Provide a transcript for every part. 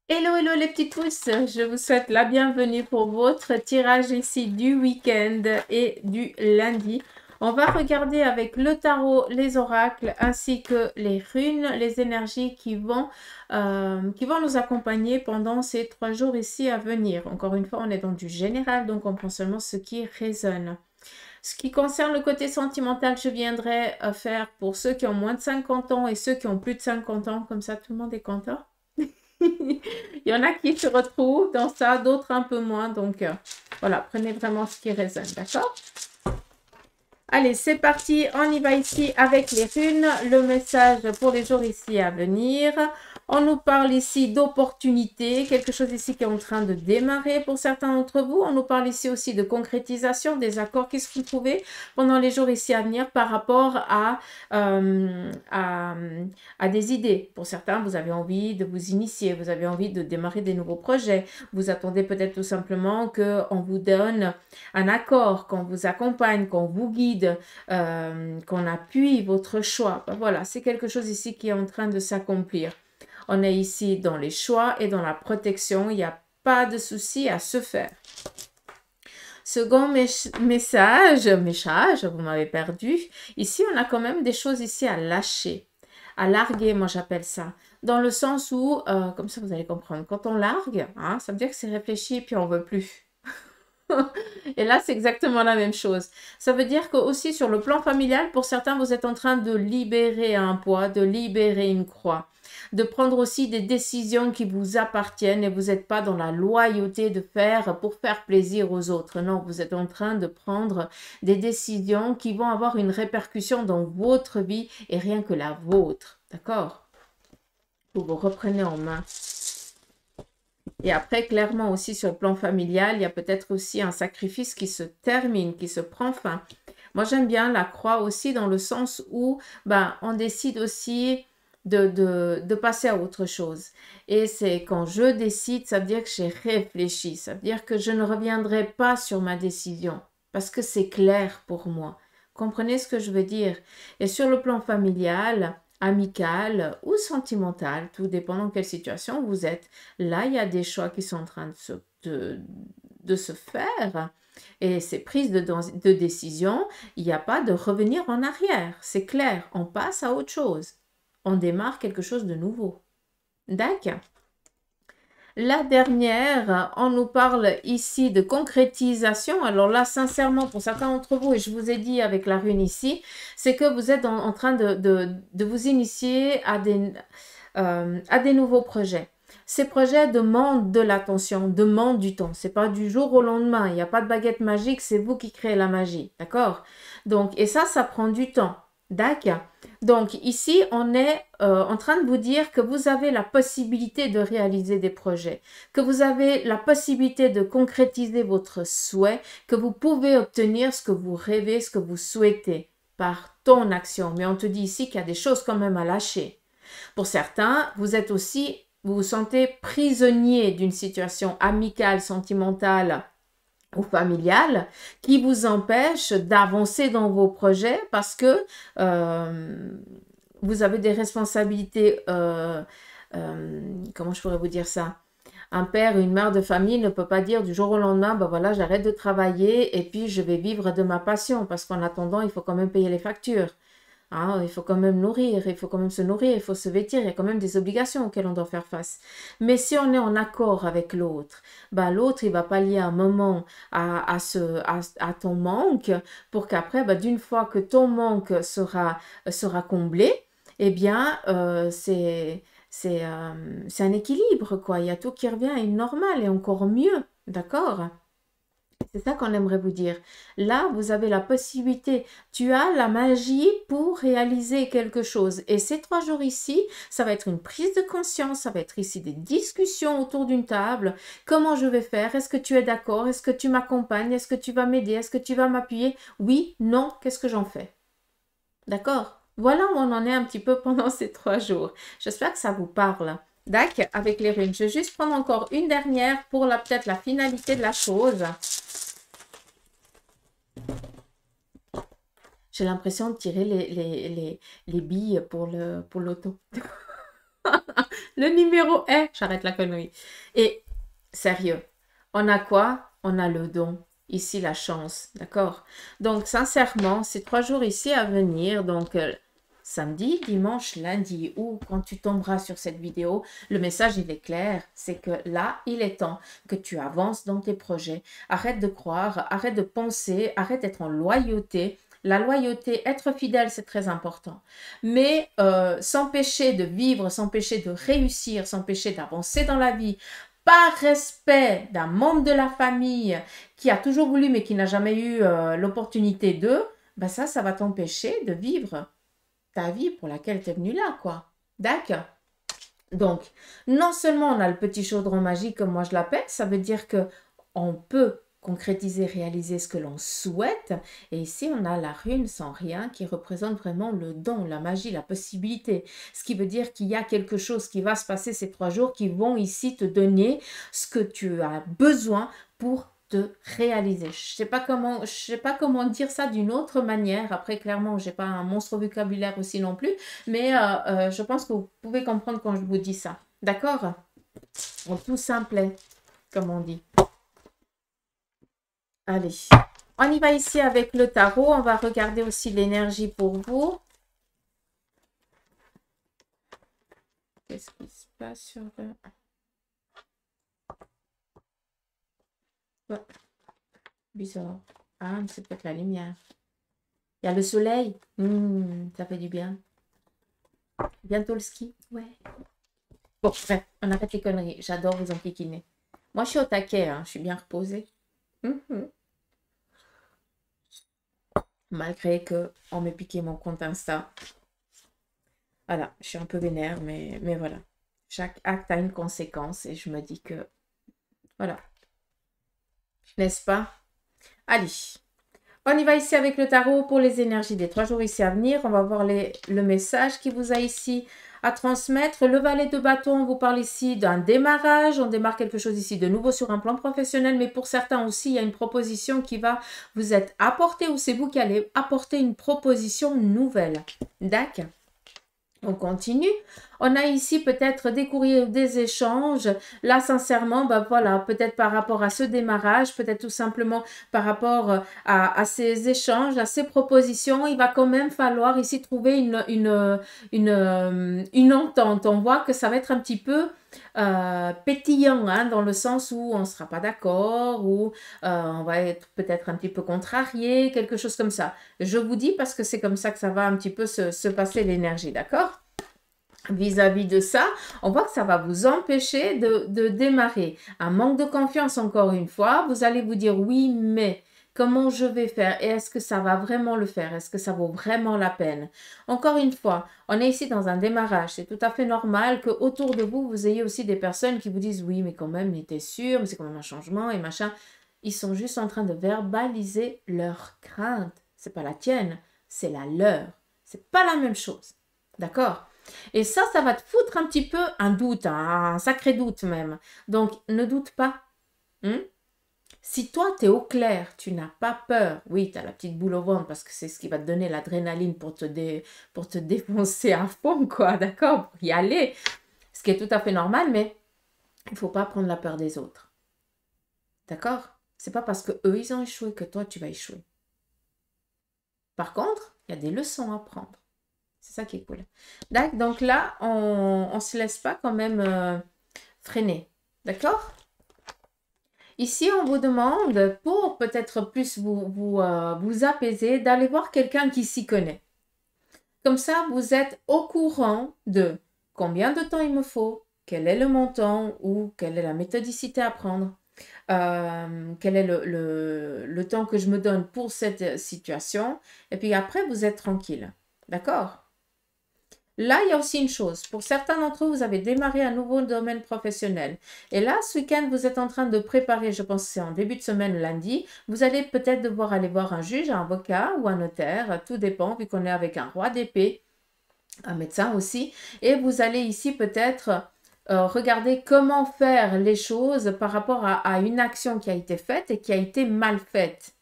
Hello, hello les petits pouces, je vous souhaite la bienvenue pour votre tirage ici du week-end et du lundi. On va regarder avec le tarot, les oracles ainsi que les runes, les énergies qui vont nous accompagner pendant ces 3 jours ici à venir. Encore une fois, on est dans du général, donc on prend seulement ce qui résonne. Ce qui concerne le côté sentimental, je viendrai faire pour ceux qui ont moins de 50 ans et ceux qui ont plus de 50 ans, comme ça tout le monde est content. Il y en a qui se retrouvent dans ça, d'autres un peu moins. Donc, voilà, prenez vraiment ce qui résonne, d'accord? Allez, c'est parti. On y va ici avec les runes. Le message pour les jours ici à venir. On nous parle ici d'opportunités, quelque chose ici qui est en train de démarrer pour certains d'entre vous. On nous parle ici aussi de concrétisation, des accords qui seront trouvés pendant les jours ici à venir par rapport à des idées. Pour certains, vous avez envie de vous initier, vous avez envie de démarrer des nouveaux projets. Vous attendez peut-être tout simplement qu'on vous donne un accord, qu'on vous accompagne, qu'on vous guide, qu'on appuie votre choix. Ben voilà, c'est quelque chose ici qui est en train de s'accomplir. On est ici dans les choix et dans la protection. Il n'y a pas de souci à se faire. Second message, vous m'avez perdu. Ici, on a quand même des choses ici à lâcher, à larguer, moi j'appelle ça. Dans le sens où, comme ça vous allez comprendre, quand on largue, hein, ça veut dire que c'est réfléchi et puis on ne veut plus. Et là, c'est exactement la même chose. Ça veut dire que aussi sur le plan familial, pour certains, vous êtes en train de libérer un poids, de libérer une croix, de prendre aussi des décisions qui vous appartiennent et vous n'êtes pas dans la loyauté de faire pour faire plaisir aux autres. Non, vous êtes en train de prendre des décisions qui vont avoir une répercussion dans votre vie et rien que la vôtre. D'accord? Vous vous reprenez en main. Et après, clairement aussi sur le plan familial, il y a peut-être aussi un sacrifice qui se termine, qui se prend fin. Moi, j'aime bien la croix aussi dans le sens où on décide aussi de passer à autre chose. Et c'est quand je décide, ça veut dire que j'ai réfléchi, ça veut dire que je ne reviendrai pas sur ma décision parce que c'est clair pour moi. Comprenez ce que je veux dire? Et sur le plan familial, amical ou sentimental, tout dépend dans quelle situation vous êtes. Là, il y a des choix qui sont en train de se faire et ces prises de décision, il n'y a pas de revenir en arrière. C'est clair, on passe à autre chose. On démarre quelque chose de nouveau. D'accord. La dernière, on nous parle ici de concrétisation. Alors là, sincèrement, pour certains d'entre vous, et je vous ai dit avec la rune ici, c'est que vous êtes en train de vous initier à des nouveaux projets. Ces projets demandent de l'attention, demandent du temps. C'est pas du jour au lendemain. Il n'y a pas de baguette magique, c'est vous qui créez la magie. D'accord? Donc, et ça prend du temps. D'accord? Donc ici, on est en train de vous dire que vous avez la possibilité de réaliser des projets, que vous avez la possibilité de concrétiser votre souhait, que vous pouvez obtenir ce que vous rêvez, ce que vous souhaitez par ton action. Mais on te dit ici qu'il y a des choses quand même à lâcher. Pour certains, vous vous sentez prisonnier d'une situation amicale, sentimentale ou familiale qui vous empêche d'avancer dans vos projets parce que vous avez des responsabilités, comment je pourrais vous dire ça? Un père ou une mère de famille ne peut pas dire du jour au lendemain, ben voilà, j'arrête de travailler et puis je vais vivre de ma passion parce qu'en attendant, il faut quand même payer les factures. Hein, il faut quand même nourrir, il faut quand même se nourrir, il faut se vêtir, il y a quand même des obligations auxquelles on doit faire face. Mais si on est en accord avec l'autre, l'autre, il va pallier un moment à ton manque pour qu'après, d'une fois que ton manque sera comblé, eh bien, c'est un équilibre, quoi. Il y a tout qui revient à une normale et encore mieux, d'accord? C'est ça qu'on aimerait vous dire. Là, vous avez la possibilité, tu as la magie pour réaliser quelque chose. Et ces 3 jours ici, ça va être une prise de conscience, ça va être ici des discussions autour d'une table. Comment je vais faire? Est-ce que tu es d'accord? Est-ce que tu m'accompagnes? Est-ce que tu vas m'aider? Est-ce que tu vas m'appuyer? Oui, non, qu'est-ce que j'en fais? D'accord? Voilà où on en est un petit peu pendant ces 3 jours. J'espère que ça vous parle. D'accord? Avec les runes. Je vais juste prendre encore une dernière pour peut-être la finalité de la chose. J'ai l'impression de tirer les billes pour l'auto. Le numéro est, j'arrête la connerie. Et sérieux, on a quoi? On a le don. Ici, la chance, d'accord? Donc, sincèrement, ces 3 jours ici à venir, donc samedi, dimanche, lundi, ou quand tu tomberas sur cette vidéo, le message, il est clair. C'est que là, il est temps que tu avances dans tes projets. Arrête de croire, arrête de penser, arrête d'être en loyauté. La loyauté, être fidèle, c'est très important. Mais s'empêcher de vivre, s'empêcher de réussir, s'empêcher d'avancer dans la vie, par respect d'un membre de la famille qui a toujours voulu mais qui n'a jamais eu l'opportunité de, ben ça va t'empêcher de vivre ta vie pour laquelle tu es venu là, quoi. D'accord? Donc, non seulement on a le petit chaudron magique, comme moi je l'appelle, ça veut dire que on peut concrétiser, réaliser ce que l'on souhaite. Et ici, on a la rune sans rien qui représente vraiment le don, la magie, la possibilité. Ce qui veut dire qu'il y a quelque chose qui va se passer ces 3 jours qui vont ici te donner ce que tu as besoin pour te réaliser. Je sais pas comment dire ça d'une autre manière. Après, clairement, j'ai pas un monstre vocabulaire aussi non plus, mais je pense que vous pouvez comprendre quand je vous dis ça. D'accord? En tout simplet, comme on dit. Allez, on y va ici avec le tarot. On va regarder aussi l'énergie pour vous. Qu'est-ce qui se passe sur le... Ouais. Bizarre. Ah, mais c'est peut-être la lumière. Il y a le soleil. Ça fait du bien. Bientôt le ski. Ouais. Bon, bref, on arrête les conneries. J'adore vous enquiquiner. Moi, je suis au taquet. Hein. Je suis bien reposée. Malgré que on m'ait piqué mon compte Insta. Voilà, je suis un peu vénère, mais voilà. Chaque acte a une conséquence et je me dis que... Voilà. N'est-ce pas? Allez. On y va ici avec le tarot pour les énergies des 3 jours ici à venir. On va voir le message qui vous a ici à transmettre. Le valet de bâton, on vous parle ici d'un démarrage. On démarre quelque chose ici de nouveau sur un plan professionnel. Mais pour certains aussi, il y a une proposition qui va vous être apportée ou c'est vous qui allez apporter une proposition nouvelle. D'accord? On continue. On a ici peut-être des courriers ou des échanges. Là, sincèrement, ben voilà, peut-être par rapport à ce démarrage, peut-être tout simplement par rapport à ces échanges, à ces propositions, il va quand même falloir ici trouver une entente. On voit que ça va être un petit peu pétillant, hein, dans le sens où on ne sera pas d'accord, ou on va être peut-être un petit peu contrarié, quelque chose comme ça. Je vous dis parce que c'est comme ça que ça va un petit peu se passer l'énergie, d'accord? Vis-à-vis de ça, on voit que ça va vous empêcher de démarrer. Un manque de confiance, encore une fois, vous allez vous dire oui, mais comment je vais faire? Et est-ce que ça va vraiment le faire? Est-ce que ça vaut vraiment la peine? Encore une fois, on est ici dans un démarrage. C'est tout à fait normal que autour de vous, vous ayez aussi des personnes qui vous disent oui, mais quand même, il était sûr, mais c'est quand même un changement et machin. Ils sont juste en train de verbaliser leur crainte. C'est pas la tienne, c'est la leur. C'est pas la même chose. D'accord? Et ça va te foutre un petit peu un doute, un sacré doute même. Donc, ne doute pas. Si toi, tu es au clair, tu n'as pas peur, oui, tu as la petite boule au ventre parce que c'est ce qui va te donner l'adrénaline pour te défoncer à fond, quoi, d'accord, pour y aller. Ce qui est tout à fait normal, mais il ne faut pas prendre la peur des autres. D'accord? C'est pas parce que eux ils ont échoué que toi, tu vas échouer. Par contre, il y a des leçons à prendre. C'est ça qui est cool. Donc là, on ne se laisse pas quand même freiner. D'accord? Ici, on vous demande, pour peut-être plus vous apaiser, d'aller voir quelqu'un qui s'y connaît. Comme ça, vous êtes au courant de combien de temps il me faut, quel est le montant ou quelle est la méthodicité à prendre, quel est le temps que je me donne pour cette situation. Et puis après, vous êtes tranquille. D'accord? Là, il y a aussi une chose. Pour certains d'entre vous, vous avez démarré un nouveau domaine professionnel. Et là, ce week-end, vous êtes en train de préparer, je pense que c'est en début de semaine, lundi, vous allez peut-être devoir aller voir un juge, un avocat ou un notaire. Tout dépend, vu qu'on est avec un roi d'épée, un médecin aussi. Et vous allez ici peut-être regarder comment faire les choses par rapport à une action qui a été faite et qui a été mal faite.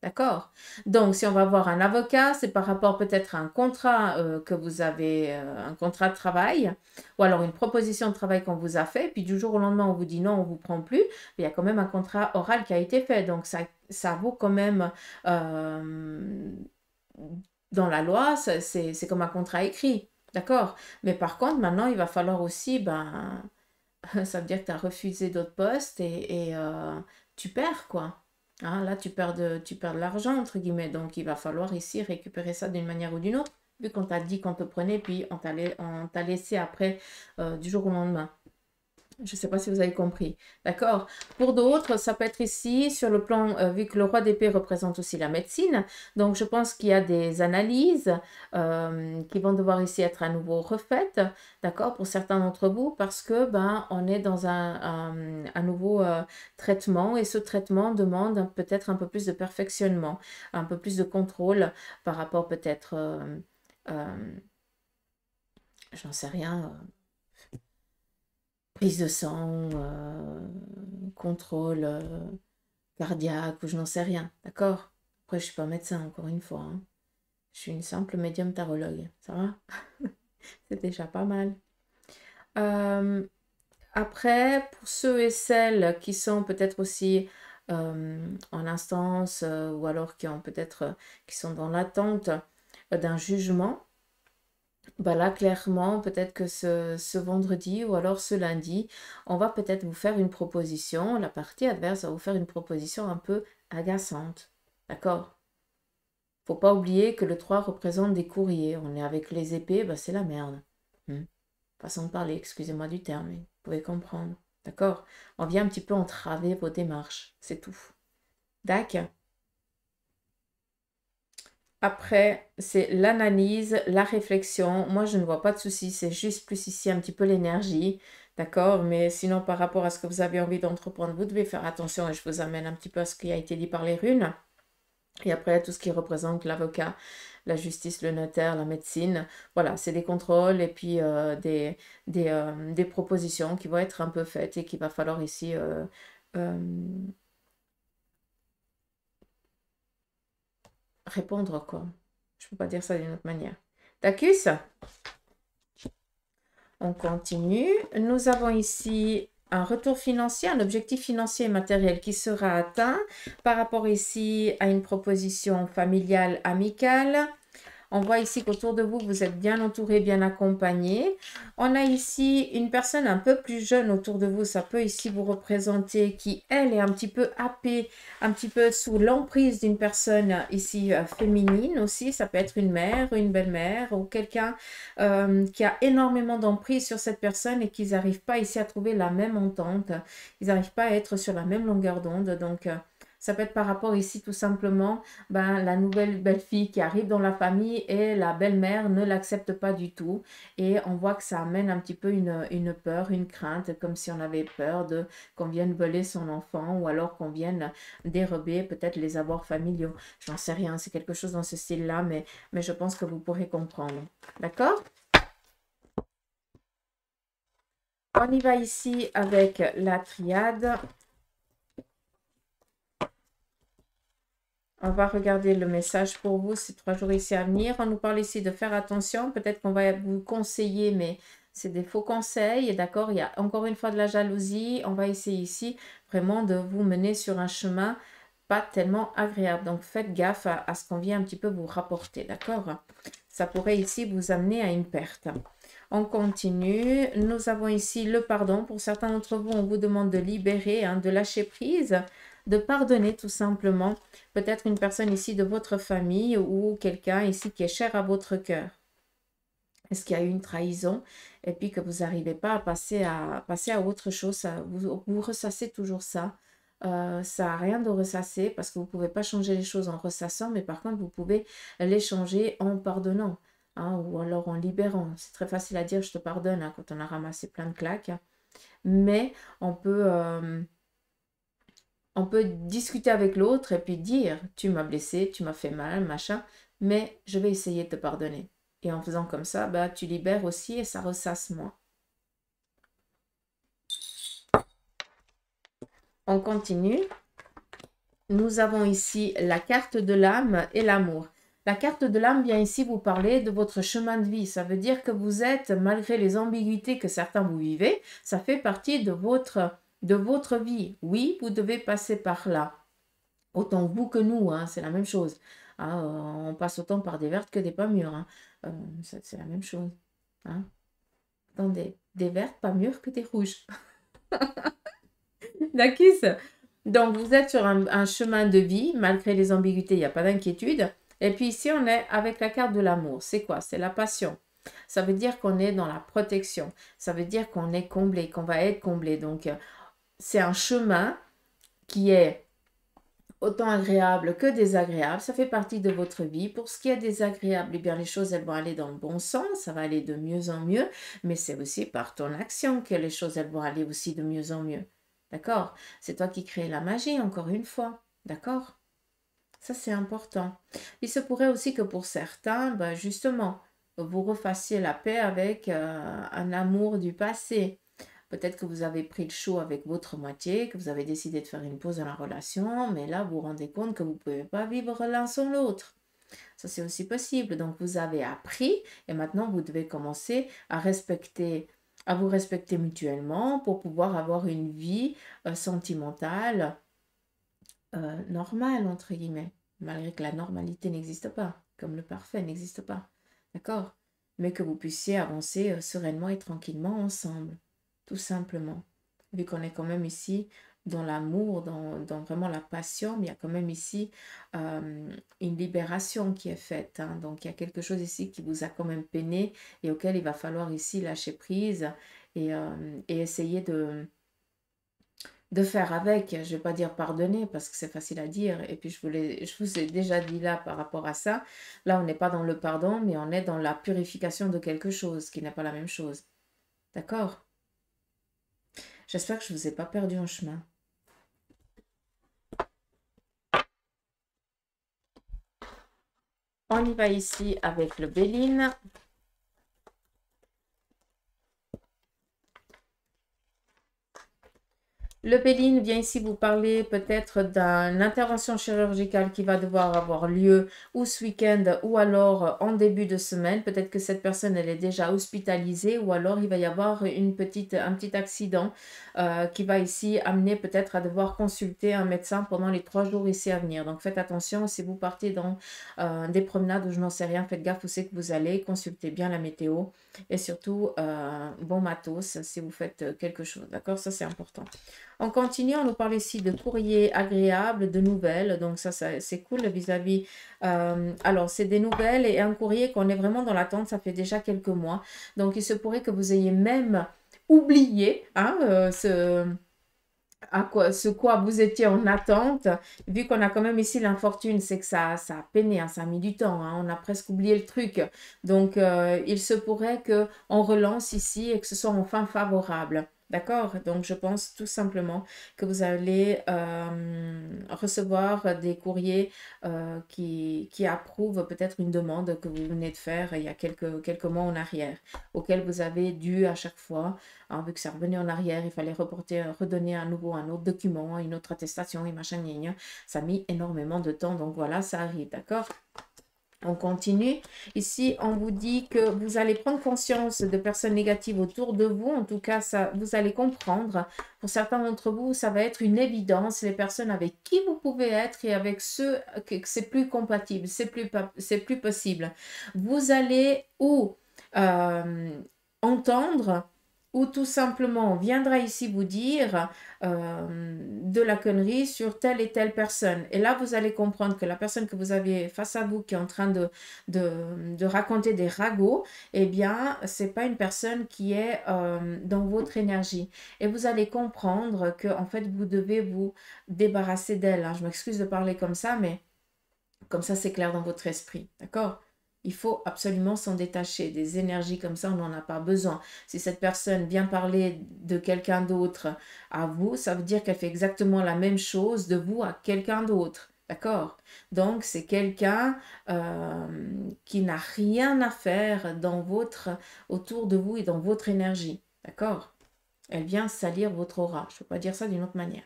D'accord? Donc, si on va voir un avocat, c'est par rapport peut-être à un contrat que vous avez, un contrat de travail, ou alors une proposition de travail qu'on vous a fait, puis du jour au lendemain, on vous dit non, on ne vous prend plus, mais il y a quand même un contrat oral qui a été fait. Donc, ça vaut quand même, dans la loi, c'est comme un contrat écrit. D'accord? Mais par contre, maintenant, il va falloir aussi, ben, ça veut dire que tu as refusé d'autres postes et tu perds, quoi. Hein, là, tu perds de l'argent, entre guillemets. Donc, il va falloir ici récupérer ça d'une manière ou d'une autre, vu qu'on t'a dit qu'on te prenait, puis on t'a laissé après du jour au lendemain. Je ne sais pas si vous avez compris. D'accord? Pour d'autres, ça peut être ici, sur le plan, vu que le roi d'épée représente aussi la médecine, donc je pense qu'il y a des analyses qui vont devoir ici être à nouveau refaites, d'accord, pour certains d'entre vous, parce que ben, on est dans un nouveau traitement et ce traitement demande peut-être un peu plus de perfectionnement, un peu plus de contrôle par rapport peut-être, euh, j'en sais rien, prise de sang, contrôle cardiaque ou je n'en sais rien, d'accord? Après, je ne suis pas médecin, encore une fois, hein. Je suis une simple médium tarologue, ça va? C'est déjà pas mal. Euh, Après, pour ceux et celles qui sont peut-être aussi en instance ou alors qui ont peut-être qui sont dans l'attente d'un jugement, bah là, clairement, peut-être que ce vendredi ou alors ce lundi, on va peut-être vous faire une proposition. La partie adverse va vous faire une proposition un peu agaçante. D'accord? Faut pas oublier que le 3 représente des courriers. On est avec les épées, bah c'est la merde. Hmm. Façon de parler, excusez-moi du terme, mais vous pouvez comprendre. D'accord? On vient un petit peu entraver vos démarches. C'est tout. D'accord? Après, c'est l'analyse, la réflexion. Moi, je ne vois pas de souci. C'est juste plus ici un petit peu l'énergie. D'accord? Mais sinon, par rapport à ce que vous avez envie d'entreprendre, vous devez faire attention et je vous amène un petit peu à ce qui a été dit par les runes. Et après, tout ce qui représente l'avocat, la justice, le notaire, la médecine. Voilà, c'est des contrôles et puis des propositions qui vont être un peu faites et qu'il va falloir ici euh, répondre, quoi. Je ne peux pas dire ça d'une autre manière. D'accord? On continue. Nous avons ici un retour financier, un objectif financier et matériel qui sera atteint par rapport ici à une proposition familiale amicale. On voit ici qu'autour de vous, vous êtes bien entouré, bien accompagné. On a ici une personne un peu plus jeune autour de vous. Ça peut ici vous représenter qui, elle, est un petit peu happée, un petit peu sous l'emprise d'une personne ici féminine aussi. Ça peut être une mère, une belle-mère ou quelqu'un qui a énormément d'emprise sur cette personne et qu'ils n'arrivent pas ici à trouver la même entente. Ils n'arrivent pas à être sur la même longueur d'onde. Donc, ça peut être par rapport ici tout simplement, ben, la nouvelle belle-fille qui arrive dans la famille et la belle-mère ne l'accepte pas du tout. Et on voit que ça amène un petit peu une peur, une crainte, comme si on avait peur de qu'on vienne voler son enfant ou alors qu'on vienne dérober peut-être les avoirs familiaux. J'en sais rien, c'est quelque chose dans ce style-là, mais je pense que vous pourrez comprendre. D'accord? On y va ici avec la triade. On va regarder le message pour vous ces 3 jours ici à venir. On nous parle ici de faire attention. Peut-être qu'on va vous conseiller, mais c'est des faux conseils. D'accord? Il y a encore une fois de la jalousie. On va essayer ici vraiment de vous mener sur un chemin pas tellement agréable. Donc faites gaffe à ce qu'on vient un petit peu vous rapporter. D'accord? Ça pourrait ici vous amener à une perte. On continue. Nous avons ici le pardon. Pour certains d'entre vous, on vous demande de libérer, hein, de lâcher prise, de pardonner tout simplement. Peut-être une personne ici de votre famille ou quelqu'un ici qui est cher à votre cœur. Est-ce qu'il y a eu une trahison et puis que vous n'arrivez pas à passer à autre chose, vous ressassez toujours ça. Ça n'a rien de ressasser parce que vous ne pouvez pas changer les choses en ressassant, mais par contre, vous pouvez les changer en pardonnant, hein, ou alors en libérant. C'est très facile à dire, je te pardonne, hein, quand on a ramassé plein de claques. Mais on peut discuter avec l'autre et puis dire, tu m'as blessé, tu m'as fait mal, machin, mais je vais essayer de te pardonner. Et en faisant comme ça, bah, tu libères aussi et ça ressasse moins. On continue. nous avons ici la carte de l'âme et l'amour. La carte de l'âme vient ici vous parler de votre chemin de vie. Ça veut dire que vous êtes, malgré les ambiguïtés que certains vous vivez, ça fait partie de votre vie. Oui, vous devez passer par là. Autant vous que nous, hein, c'est la même chose. Ah, on passe autant par des vertes que des pas mûres. Hein. C'est la même chose. Hein. Attendez, des vertes pas mûres que des rouges. D'accord. Donc, vous êtes sur un chemin de vie, malgré les ambiguïtés, il n'y a pas d'inquiétude. Et puis ici, on est avec la carte de l'amour. C'est quoi? C'est la passion. Ça veut dire qu'on est dans la protection. Ça veut dire qu'on est comblé, qu'on va être comblé. Donc, c'est un chemin qui est autant agréable que désagréable. Ça fait partie de votre vie. Pour ce qui est désagréable, eh bien, les choses, elles vont aller dans le bon sens. Ça va aller de mieux en mieux. Mais c'est aussi par ton action que les choses, elles vont aller aussi de mieux en mieux. D'accord? C'est toi qui crée la magie, encore une fois. D'accord? Ça, c'est important. Il se pourrait aussi que pour certains, ben justement, vous refassiez la paix avec un amour du passé. Peut-être que vous avez pris le chaud avec votre moitié, que vous avez décidé de faire une pause dans la relation, mais là, vous vous rendez compte que vous ne pouvez pas vivre l'un sans l'autre. Ça, c'est aussi possible. Donc, vous avez appris et maintenant, vous devez commencer à vous respecter mutuellement pour pouvoir avoir une vie sentimentale normale, entre guillemets, malgré que la normalité n'existe pas, comme le parfait n'existe pas. D'accord? Mais que vous puissiez avancer sereinement et tranquillement ensemble, tout simplement. Vu qu'on est quand même ici dans l'amour, dans vraiment la passion, mais il y a quand même ici une libération qui est faite. Hein. Donc il y a quelque chose ici qui vous a quand même peiné et auquel il va falloir ici lâcher prise et essayer de faire avec. Je ne vais pas dire pardonner parce que c'est facile à dire. Et puis je vous ai déjà dit là par rapport à ça. Là, on n'est pas dans le pardon, mais on est dans la purification de quelque chose qui n'est pas la même chose. D'accord? J'espère que je ne vous ai pas perdu en chemin. On y va ici avec le Béline. Le Béline vient ici vous parler peut-être d'une intervention chirurgicale qui va devoir avoir lieu ou ce week-end ou alors en début de semaine. Peut-être que cette personne elle est déjà hospitalisée ou alors il va y avoir un petit accident qui va ici amener peut-être à devoir consulter un médecin pendant les 3 jours ici à venir. Donc faites attention si vous partez dans des promenades ou je n'en sais rien, faites gaffe où c'est que vous allez, consultez bien la météo et surtout bon matos si vous faites quelque chose. D'accord? Ça c'est important. On continue, on nous parle ici de courrier agréable, de nouvelles. Donc ça c'est cool vis-à-vis. Alors, c'est des nouvelles et un courrier qu'on est vraiment dans l'attente. Ça fait déjà quelques mois. Donc, il se pourrait que vous ayez même oublié hein, ce quoi vous étiez en attente. Vu qu'on a quand même ici l'infortune, c'est que ça a peiné, hein, ça a mis du temps. Hein, on a presque oublié le truc. Donc, il se pourrait qu'on relance ici et que ce soit enfin favorable. D'accord? Donc, je pense tout simplement que vous allez recevoir des courriers qui approuvent peut-être une demande que vous venez de faire il y a quelques mois en arrière, auquel vous avez dû à chaque fois, hein, vu que ça revenait en arrière, il fallait redonner à nouveau un autre document, une autre attestation et machin, gna, gna. Ça a mis énormément de temps. Donc voilà, ça arrive, d'accord? On continue. Ici, on vous dit que vous allez prendre conscience de personnes négatives autour de vous. En tout cas, ça, vous allez comprendre. Pour certains d'entre vous, ça va être une évidence. Les personnes avec qui vous pouvez être et avec ceux que c'est plus compatible, c'est plus possible. Vous allez ou entendre ou tout simplement on viendra ici vous dire de la connerie sur telle et telle personne. Et là, vous allez comprendre que la personne que vous avez face à vous qui est en train de raconter des ragots, eh bien, c'est pas une personne qui est dans votre énergie. Et vous allez comprendre que en fait, vous devez vous débarrasser d'elle. Hein. Je m'excuse de parler comme ça, mais comme ça, c'est clair dans votre esprit. D'accord? Il faut absolument s'en détacher. Des énergies comme ça, on n'en a pas besoin. Si cette personne vient parler de quelqu'un d'autre à vous, ça veut dire qu'elle fait exactement la même chose de vous à quelqu'un d'autre. D'accord? Donc, c'est quelqu'un qui n'a rien à faire autour de vous et dans votre énergie. D'accord? Elle vient salir votre aura. Je ne peux pas dire ça d'une autre manière.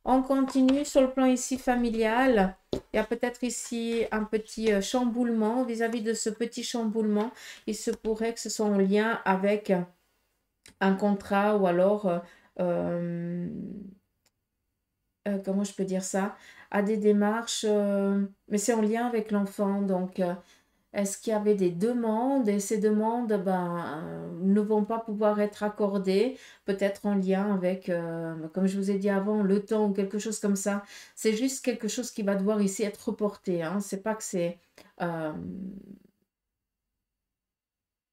On continue sur le plan ici familial. Il y a peut-être ici un petit chamboulement vis-à-vis de ce petit chamboulement. Il se pourrait que ce soit en lien avec un contrat ou alors, euh, comment je peux dire ça, à des démarches, mais c'est en lien avec l'enfant. Donc, est-ce qu'il y avait des demandes et ces demandes ben, ne vont pas pouvoir être accordées, peut-être en lien avec, comme je vous ai dit avant, le temps ou quelque chose comme ça. C'est juste quelque chose qui va devoir ici être reporté. Hein. C'est pas que euh,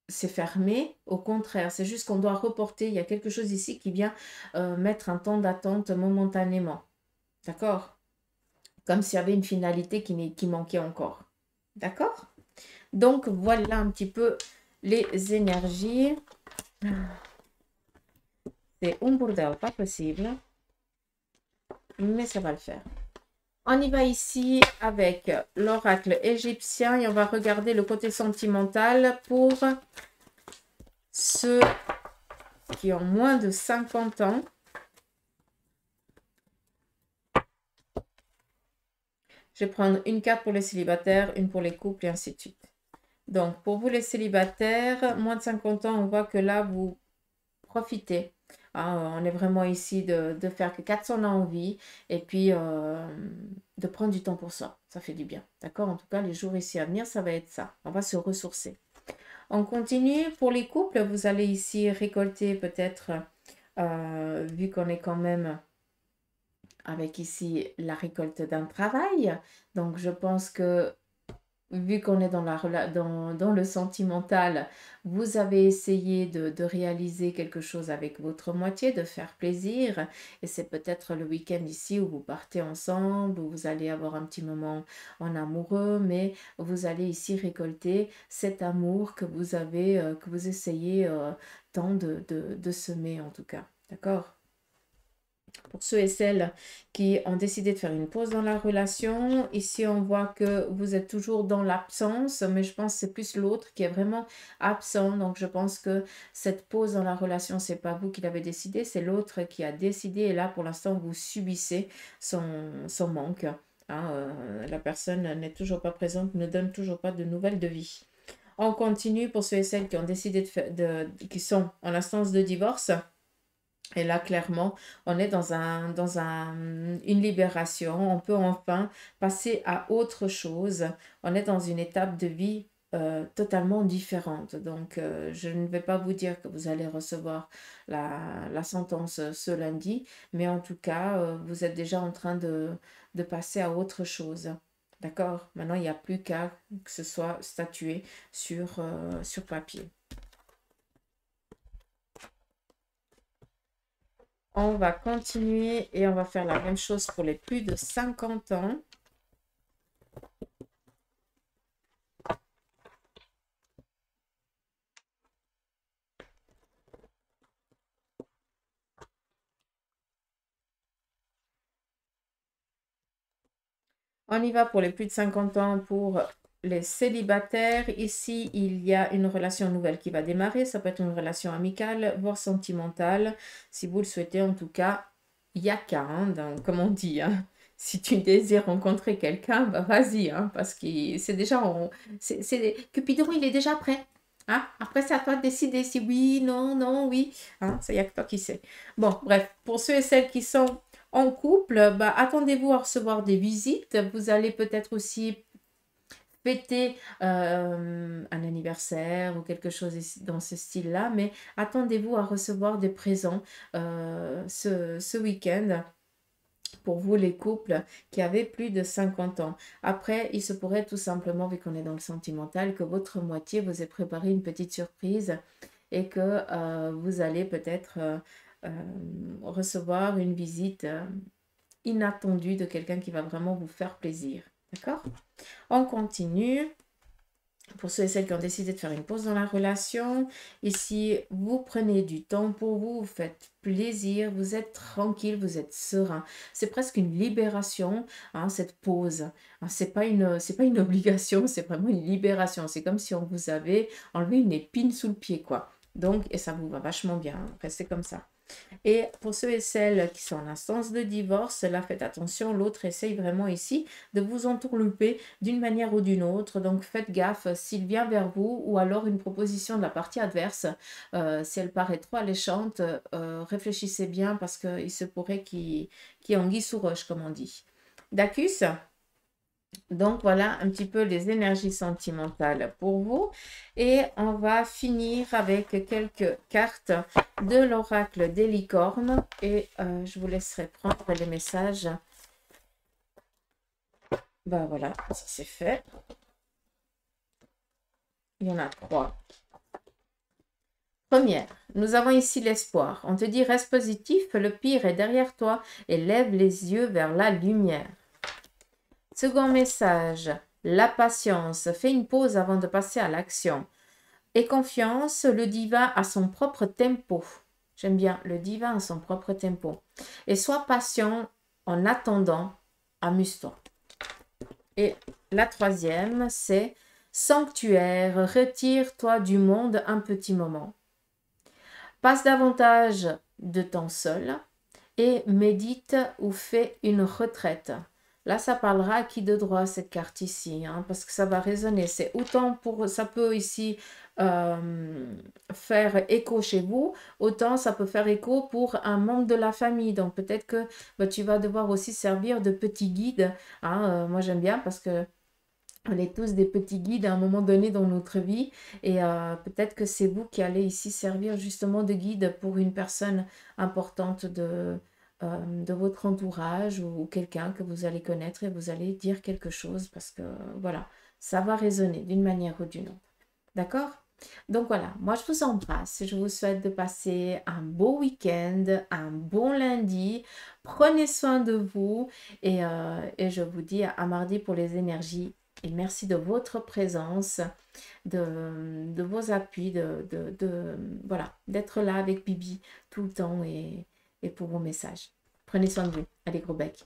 c'est fermé, au contraire, c'est juste qu'on doit reporter. Il y a quelque chose ici qui vient mettre un temps d'attente momentanément. D'accord? Comme s'il y avait une finalité qui manquait encore. D'accord? Donc, voilà un petit peu les énergies. C'est un bordel, pas possible. Mais ça va le faire. On y va ici avec l'oracle égyptien et on va regarder le côté sentimental pour ceux qui ont moins de 50 ans. Je vais prendre une carte pour les célibataires, une pour les couples et ainsi de suite. Donc, pour vous les célibataires, moins de 50 ans, on voit que là, vous profitez. Hein, on est vraiment ici de faire que 400 ans en vie et puis de prendre du temps pour soi. Ça fait du bien. D'accord? En tout cas, les jours ici à venir, ça va être ça. On va se ressourcer. On continue. Pour les couples, vous allez ici récolter peut-être, vu qu'on est quand même avec ici la récolte d'un travail. Donc, je pense que vu qu'on est dans le sentimental, vous avez essayé de réaliser quelque chose avec votre moitié, de faire plaisir. Et c'est peut-être le week-end ici où vous partez ensemble, où vous allez avoir un petit moment en amoureux, mais vous allez ici récolter cet amour que vous avez, que vous essayez tant de semer en tout cas. D'accord? Pour ceux et celles qui ont décidé de faire une pause dans la relation, ici on voit que vous êtes toujours dans l'absence, mais je pense que c'est plus l'autre qui est vraiment absent. Donc je pense que cette pause dans la relation, c'est pas vous qui l'avez décidé, c'est l'autre qui a décidé. Et là, pour l'instant, vous subissez son manque. Hein, la personne n'est toujours pas présente, ne donne toujours pas de nouvelles de vie. On continue pour ceux et celles qui ont décidé qui sont en instance de divorce. Et là, clairement, on est une libération. On peut enfin passer à autre chose. On est dans une étape de vie totalement différente. Donc, je ne vais pas vous dire que vous allez recevoir la sentence ce lundi, mais en tout cas, vous êtes déjà en train de passer à autre chose. D'accord? Maintenant, il n'y a plus qu'à que ce soit statué sur papier. On va continuer et on va faire la même chose pour les plus de 50 ans. On y va pour les plus de 50 ans pour les célibataires. Ici, il y a une relation nouvelle qui va démarrer. Ça peut être une relation amicale, voire sentimentale. Si vous le souhaitez, en tout cas, il y a qu'à, hein, comme on dit. Hein. Si tu désires rencontrer quelqu'un, bah vas-y, hein, parce que c'est déjà... Cupidon, il est déjà prêt. Hein? Après, c'est à toi de décider si oui, non, non, oui. Hein? Ça, il n'y a que toi qui sais. Bon, bref, pour ceux et celles qui sont en couple, bah, attendez-vous à recevoir des visites. Vous allez peut-être aussi fêter un anniversaire ou quelque chose dans ce style-là, mais attendez-vous à recevoir des présents ce week-end pour vous les couples qui avaient plus de 50 ans. Après, il se pourrait tout simplement, vu qu'on est dans le sentimental, que votre moitié vous ait préparé une petite surprise et que vous allez peut-être recevoir une visite inattendue de quelqu'un qui va vraiment vous faire plaisir. D'accord? On continue. Pour ceux et celles qui ont décidé de faire une pause dans la relation, ici, vous prenez du temps pour vous, vous faites plaisir, vous êtes tranquille, vous êtes serein. C'est presque une libération, hein, cette pause. Hein, c'est pas une obligation, c'est vraiment une libération. C'est comme si on vous avait enlevé une épine sous le pied, quoi. Donc, et ça vous va vachement bien, hein, restez comme ça. Et pour ceux et celles qui sont en instance de divorce, là, faites attention, l'autre essaye vraiment ici de vous entourlouper d'une manière ou d'une autre. Donc, faites gaffe s'il vient vers vous ou alors une proposition de la partie adverse, si elle paraît trop alléchante, réfléchissez bien parce qu'il se pourrait qu'il y ait anguille sous roche, comme on dit. Dacus? Donc voilà un petit peu les énergies sentimentales pour vous. Et on va finir avec quelques cartes de l'oracle des licornes. Et je vous laisserai prendre les messages. Ben voilà, ça c'est fait. Il y en a 3. Première, nous avons ici l'espoir. On te dit reste positif, le pire est derrière toi et lève les yeux vers la lumière. Second message, la patience. Fais une pause avant de passer à l'action. Et confiance, le divin a son propre tempo. J'aime bien, le divin a son propre tempo. Et sois patient en attendant, amuse-toi. Et la troisième, c'est sanctuaire, retire-toi du monde un petit moment. Passe davantage de temps seul et médite ou fais une retraite. Là, ça parlera à qui de droit cette carte ici, hein, parce que ça va résonner. C'est autant pour, ça peut ici faire écho chez vous, autant ça peut faire écho pour un membre de la famille. Donc peut-être que tu vas devoir aussi servir de petit guide. Hein, moi j'aime bien parce que on est tous des petits guides à un moment donné dans notre vie et peut-être que c'est vous qui allez ici servir justement de guide pour une personne importante de votre entourage ou quelqu'un que vous allez connaître et vous allez dire quelque chose parce que voilà, ça va résonner d'une manière ou d'une autre. D'accord? Donc voilà, moi je vous embrasse, je vous souhaite de passer un beau week-end, un bon lundi, prenez soin de vous et je vous dis à mardi pour les énergies et merci de votre présence, de vos appuis, voilà, d'être là avec Bibi tout le temps et pour vos messages. Prenez soin de vous, allez gros bec.